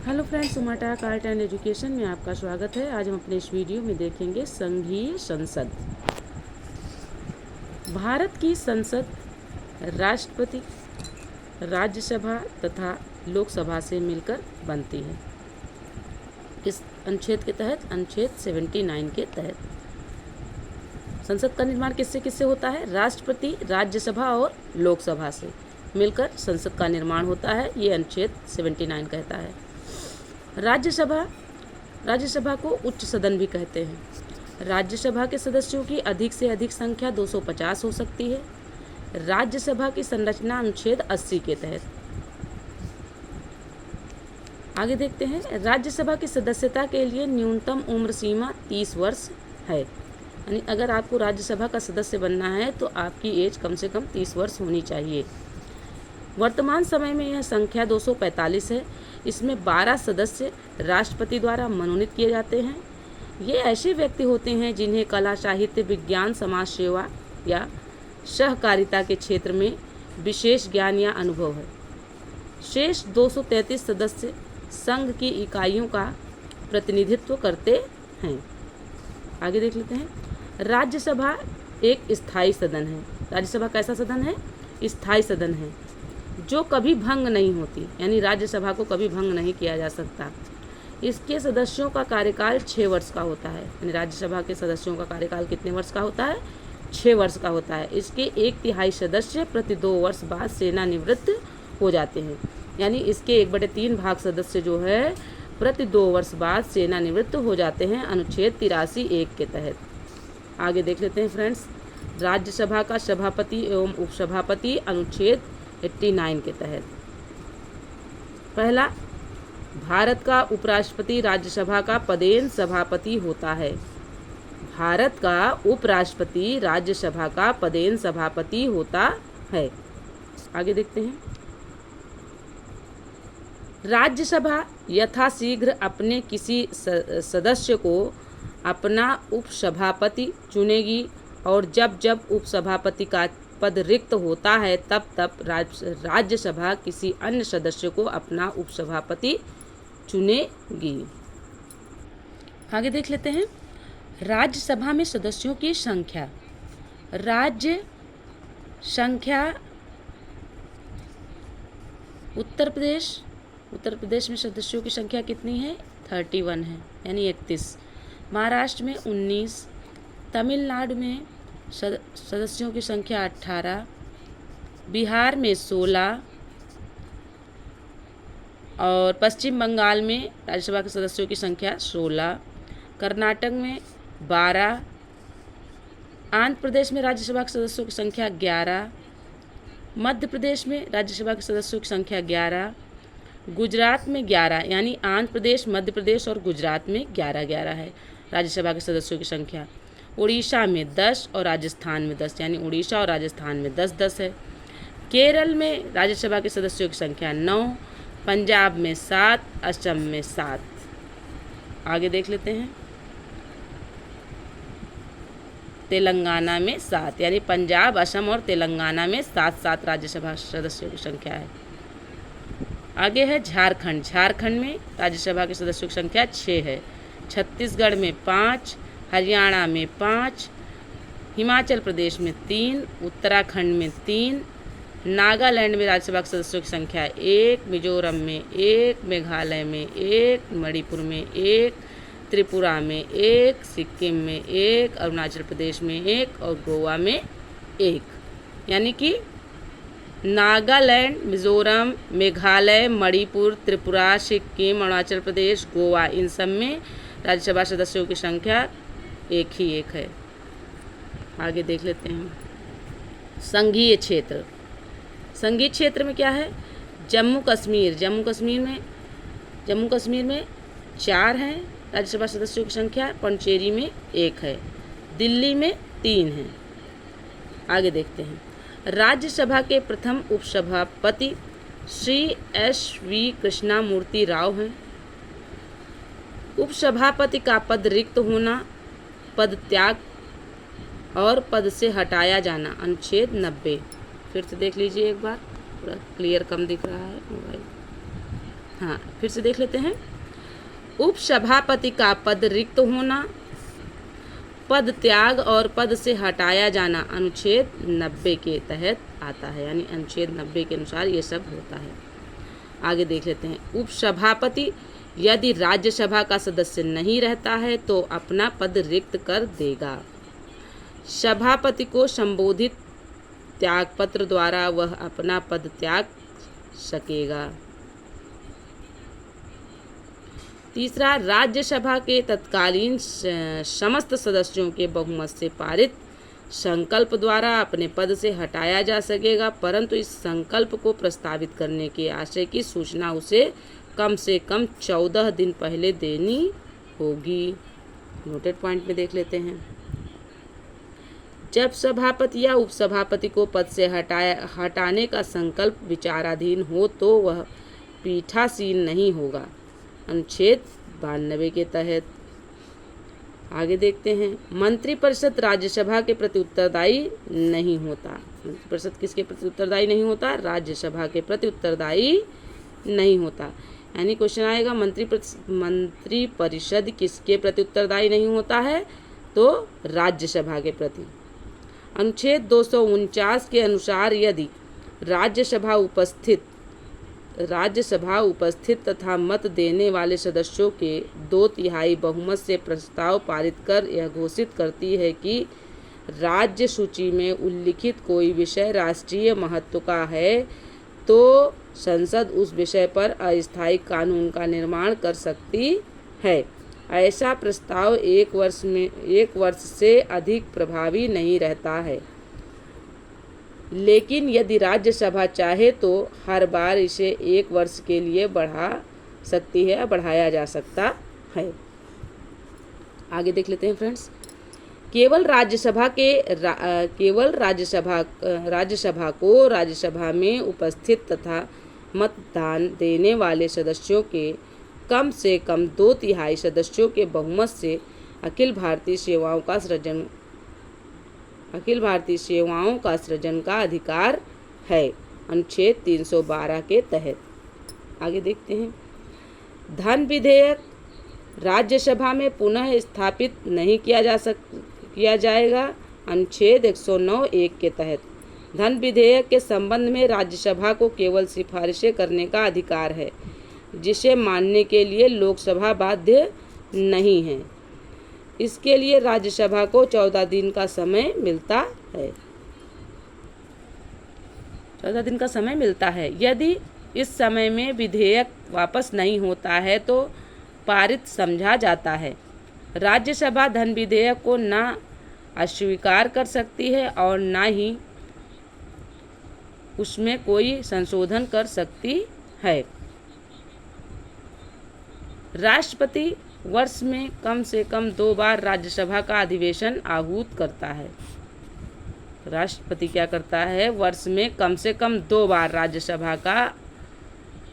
Hello friends, उमाटाक art and education में आपका स्वागत है। आज हम अपने इस वीडियो में देखेंगे संघीय संसद। भारत की संसद राष्ट्रपति, राज्यसभा तथा लोकसभा से मिलकर बनती है। इस अनुच्छेद के तहत, अनुच्छेद 79 के तहत संसद का निर्माण किससे किससे होता है? राष्ट्रपति, राज्यसभा और लोकसभा से मिलकर संसद का निर्माण होता है। ये अनुच्छेद 79 कहता है। राज्यसभा को उच्च सदन भी कहते हैं। राज्यसभा के सदस्यों की अधिक से अधिक संख्या 250 हो सकती है। राज्यसभा की संरचना अनुच्छेद 80 के तहत। आगे देखते हैं। राज्यसभा की सदस्यता के लिए न्यूनतम उम्र सीमा 30 वर्ष है। यानी अगर आपको राज्यसभा का सदस्य बनना है तो आपकी एज कम से कम 30 वर्ष होनी चाहिए। वर्तमान समय में यह संख्या 245 है। इसमें 12 सदस्य राष्ट्रपति द्वारा मनोनीत किए जाते हैं। ये ऐसे व्यक्ति होते हैं जिन्हें कला, साहित्य, विज्ञान, समाज सेवा या सहकारिता के क्षेत्र में विशेष ज्ञान या अनुभव है। शेष 233 सदस्य संघ की इकाइयों का प्रतिनिधित्व करते हैं। आगे देख लेते हैं। राज्यसभा एक स्थायी सदन है। राज्यसभा कैसा सदन है? स्थायी सदन है जो कभी भंग नहीं होती। यानी राज्यसभा को कभी भंग नहीं किया जा सकता। इसके सदस्यों का कार्यकाल 6 वर्ष का होता है। यानी राज्यसभा के सदस्यों का कार्यकाल कितने वर्ष का होता है? 6 वर्ष का होता है। इसके 1/3 सदस्य प्रति 2 वर्ष बाद सेवानिवृत्त हो जाते हैं। यानी इसके 1/3 भाग सदस्य जो है प्रति 2 वर्ष बाद सेवानिवृत्त हो जाते हैं, अनुच्छेद 83(1) के तहत। आगे देख लेते हैं फ्रेंड्स। राज्यसभा का सभापति एवं उपसभापति अनुच्छेद 89 के तहत। पहला, भारत का उपराष्ट्रपति राज्यसभा का पदेन सभापति होता है। भारत का उपराष्ट्रपति राज्यसभा का पदेन सभापति होता है। आगे देखते हैं। राज्यसभा यथाशीघ्र अपने किसी सदस्य को अपना उपसभापति चुनेगी और जब जब उपसभापति का पद रिक्त होता है तब तब राज्यसभा किसी अन्य सदस्य को अपना उपसभापति चुनेगी। आगे देख लेते हैं। राज्यसभा में सदस्यों की संख्या। राज्य संख्या उत्तर प्रदेश में सदस्यों की संख्या कितनी है? 31 है, यानी 31। महाराष्ट्र में 19। तमिलनाडु में सदस्यों की संख्या 18। बिहार में 16 और पश्चिम बंगाल में राज्यसभा के सदस्यों की संख्या 16। कर्नाटक में 12। आंध्र प्रदेश में राज्यसभा के सदस्यों की संख्या 11। मध्य प्रदेश में राज्यसभा के सदस्यों की संख्या 11। गुजरात में 11। यानी आंध्र प्रदेश, मध्य प्रदेश और गुजरात में 11-11 है राज्यसभा के सदस्यों की संख्या। उड़ीसा में 10 और राजस्थान में 10। यानी उड़ीसा और राजस्थान में 10-10 है। केरल में राज्यसभा के सदस्यों की संख्या 9। पंजाब में 7। असम में 7। आगे देख लेते हैं। तेलंगाना में 7। यानी पंजाब, असम और तेलंगाना में 7-7 राज्यसभा सदस्यों की संख्या है। आगे है झारखंड। झारखंड में राज्यसभा के सदस्यों की संख्या 6 है। छत्तीसगढ़ में 5। हरियाणा में 5। हिमाचल प्रदेश में 3। उत्तराखंड में 3। नागालैंड में राज्यसभा के सदस्यों की संख्या 1। मिजोरम में 1। मेघालय में 1। मणिपुर में 1। त्रिपुरा में 1। सिक्किम में 1। अरुणाचल प्रदेश में 1 और गोवा में 1। यानी कि नागालैंड, मिजोरम, मेघालय, मणिपुर, त्रिपुरा, सिक्किम, अरुणाचल प्रदेश, गोवा, इन सब में राज्यसभा सदस्यों की संख्या एक ही एक है। आगे देख लेते हैं। संघीय क्षेत्र। संघीय क्षेत्र में क्या है? जम्मू कश्मीर में 4 हैं राज्यसभा सदस्यों की संख्या। पुडुचेरी में 1 है। दिल्ली में 3 है। आगे देखते हैं। राज्यसभा के प्रथम उपसभापति श्री SV कृष्णमूर्ति राव हैं। उपसभापति का पद रिक्त होना, पद त्याग और पद से हटाया जाना, अनुच्छेद 90। फिर से देख लीजिए एक बार, पूरा क्लियर कम दिख रहा है मोबाइल। हाँ, फिर से देख लेते हैं। उपसभापति का पद रिक्त होना, पद त्याग और पद से हटाया जाना अनुच्छेद 90 के तहत आता है, यानी अनुच्छेद 90 के अनुसार ये सब होता है। आगे देख लेते हैं। उपसभापति यदि राज्यसभा का सदस्य नहीं रहता है तो अपना पद रिक्त कर देगा। सभापति को संबोधित त्यागपत्र द्वारा वह अपना पद त्याग सकेगा। तीसरा, राज्यसभा के तत्कालीन समस्त सदस्यों के बहुमत से पारित संकल्प द्वारा अपने पद से हटाया जा सकेगा, परंतु इस संकल्प को प्रस्तावित करने के आशय की सूचना उसे कम से कम 14 दिन पहले देनी होगी। नोटेड पॉइंट में देख लेते हैं। जब सभापति या उपसभापति को पद से हटाने का संकल्प विचाराधीन हो तो वह पीठासीन नहीं होगा, अनुच्छेद 92 के तहत। आगे देखते हैं। मंत्रिपरिषद राज्यसभा के प्रति उत्तरदायी नहीं होता। मंत्रिपरिषद किसके प्रति उत्तरदायी नहीं होता? राज्यसभा के प्रति उत्तरदायी नहीं होता। यानी क्वेश्चन आएगा मंत्रिपरिषद किसके प्रति उत्तरदायी नहीं होता है? तो राज्यसभा के प्रति। अनुच्छेद 249 के अनुसार यदि राज्यसभा उपस्थित तथा मत देने वाले सदस्यों के 2/3 बहुमत से प्रस्ताव पारित कर यह घोषित करती है कि राज्य सूची में उल्लिखित कोई विषय राष्ट्रीय महत्व का है तो संसद उस विषय पर अस्थायी कानून का निर्माण कर सकती है। ऐसा प्रस्ताव 1 वर्ष से अधिक प्रभावी नहीं रहता है, लेकिन यदि राज्यसभा चाहे तो हर बार इसे 1 वर्ष के लिए बढ़ा सकती है, बढ़ाया जा सकता है। आगे देख लेते हैं फ्रेंड्स। केवल राज्यसभा को राज्यसभा में उपस्थित तथा मतदान देने वाले सदस्यों के कम से कम 2/3 सदस्यों के बहुमत से अखिल भारतीय सेवाओं का सृजन का अधिकार है, अनुच्छेद 312 के तहत। आगे देखते हैं। धन विधेयक राज्यसभा में पुनः स्थापित नहीं किया जाएगा, अनुच्छेद 109(1) के तहत। धन विधेयक के संबंध में राज्यसभा को केवल सिफारिशें करने का अधिकार है, जिसे मानने के लिए लोकसभा बाध्य नहीं है। इसके लिए राज्यसभा को 14 दिन का समय मिलता है। 14 दिन का समय मिलता है। यदि इस समय में विधेयक वापस नहीं होता है तो पारित समझा जाता है। राज्यसभा धन विधेयक को न अस्वीकार कर सकती है और न ही उसमें कोई संशोधन कर सकती है। राष्ट्रपति वर्ष में कम से कम 2 बार राज्यसभा का अधिवेशन आहूत करता है। राष्ट्रपति क्या करता है? वर्ष में कम से कम 2 बार राज्यसभा का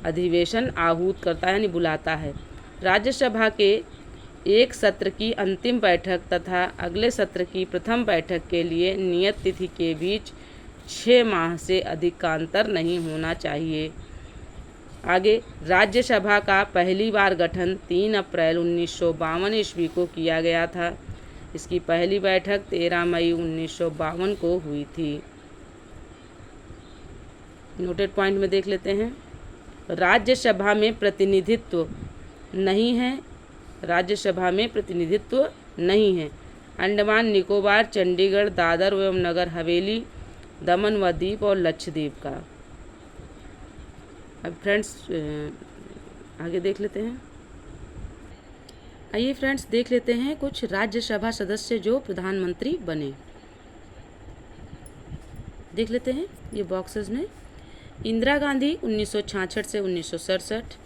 अधिवेशन आहूत करता है, यानी बुलाता है। राज्यसभा के एक सत्र की अंतिम बैठक तथा अगले सत्र की प्रथम बैठक के लिए नियत तिथि के बीच 6 माह से अधिक का अंतर नहीं होना चाहिए। आगे, राज्यसभा का पहली बार गठन 3 अप्रैल 1952 ईस्वी को किया गया था। इसकी पहली बैठक 13 मई 1952 को हुई थी। नोटेड पॉइंट में देख लेते हैं। राज्यसभा में प्रतिनिधित्व नहीं है। राज्यसभा में प्रतिनिधित्व नहीं है। अंडमान निकोबार, चंडीगढ़, दादर एवं नगर हवेली, दमन व दीव और लक्षद्वीप का। अब फ्रेंड्स आगे देख लेते हैं। आइए फ्रेंड्स देख लेते हैं कुछ राज्यसभा सदस्य जो प्रधानमंत्री बने। देख लेते हैं ये बॉक्सेस में। इंदिरा गांधी 1966 से 1967,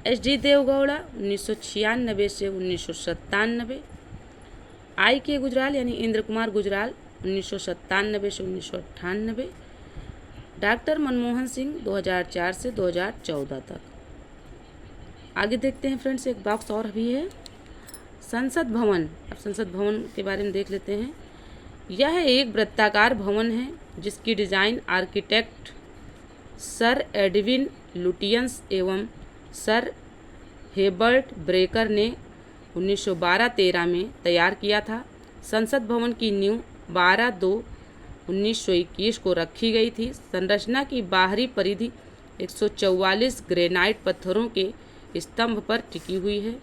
एच.डी. देवगौड़ा 1996 से 1997, आई.के. गुजराल यानी इंद्र कुमार गुजराल 1997 से 1998, डॉक्टर मनमोहन सिंह 2004 से 2014 तक। आगे देखते हैं फ्रेंड्स, एक बॉक्स और भी है, संसद भवन। अब संसद भवन के बारे में देख लेते हैं। यह एक वृत्ताकार भवन है जिसकी design architect sir Edwin Lutyens एवं सर हेबर्ट ब्रेकर ने 1912-13 में तैयार किया था। संसद भवन की नींव 12/2/1921 को रखी गई थी। संरचना की बाहरी परिधि 144 ग्रेनाइट पत्थरों के स्तंभ पर टिकी हुई है।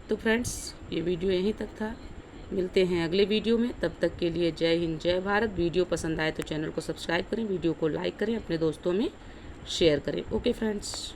तो फ्रेंड्स, ये वीडियो यहीं तक था। मिलते हैं अगले वीडियो में, तब तक के लिए जय हिंद जय भारत। वीडियो पसंद आए तो चैनल को सब्सक्राइब करें, वीडियो को लाइक करें, अपने दोस्तों में शेयर करें। Okay friends.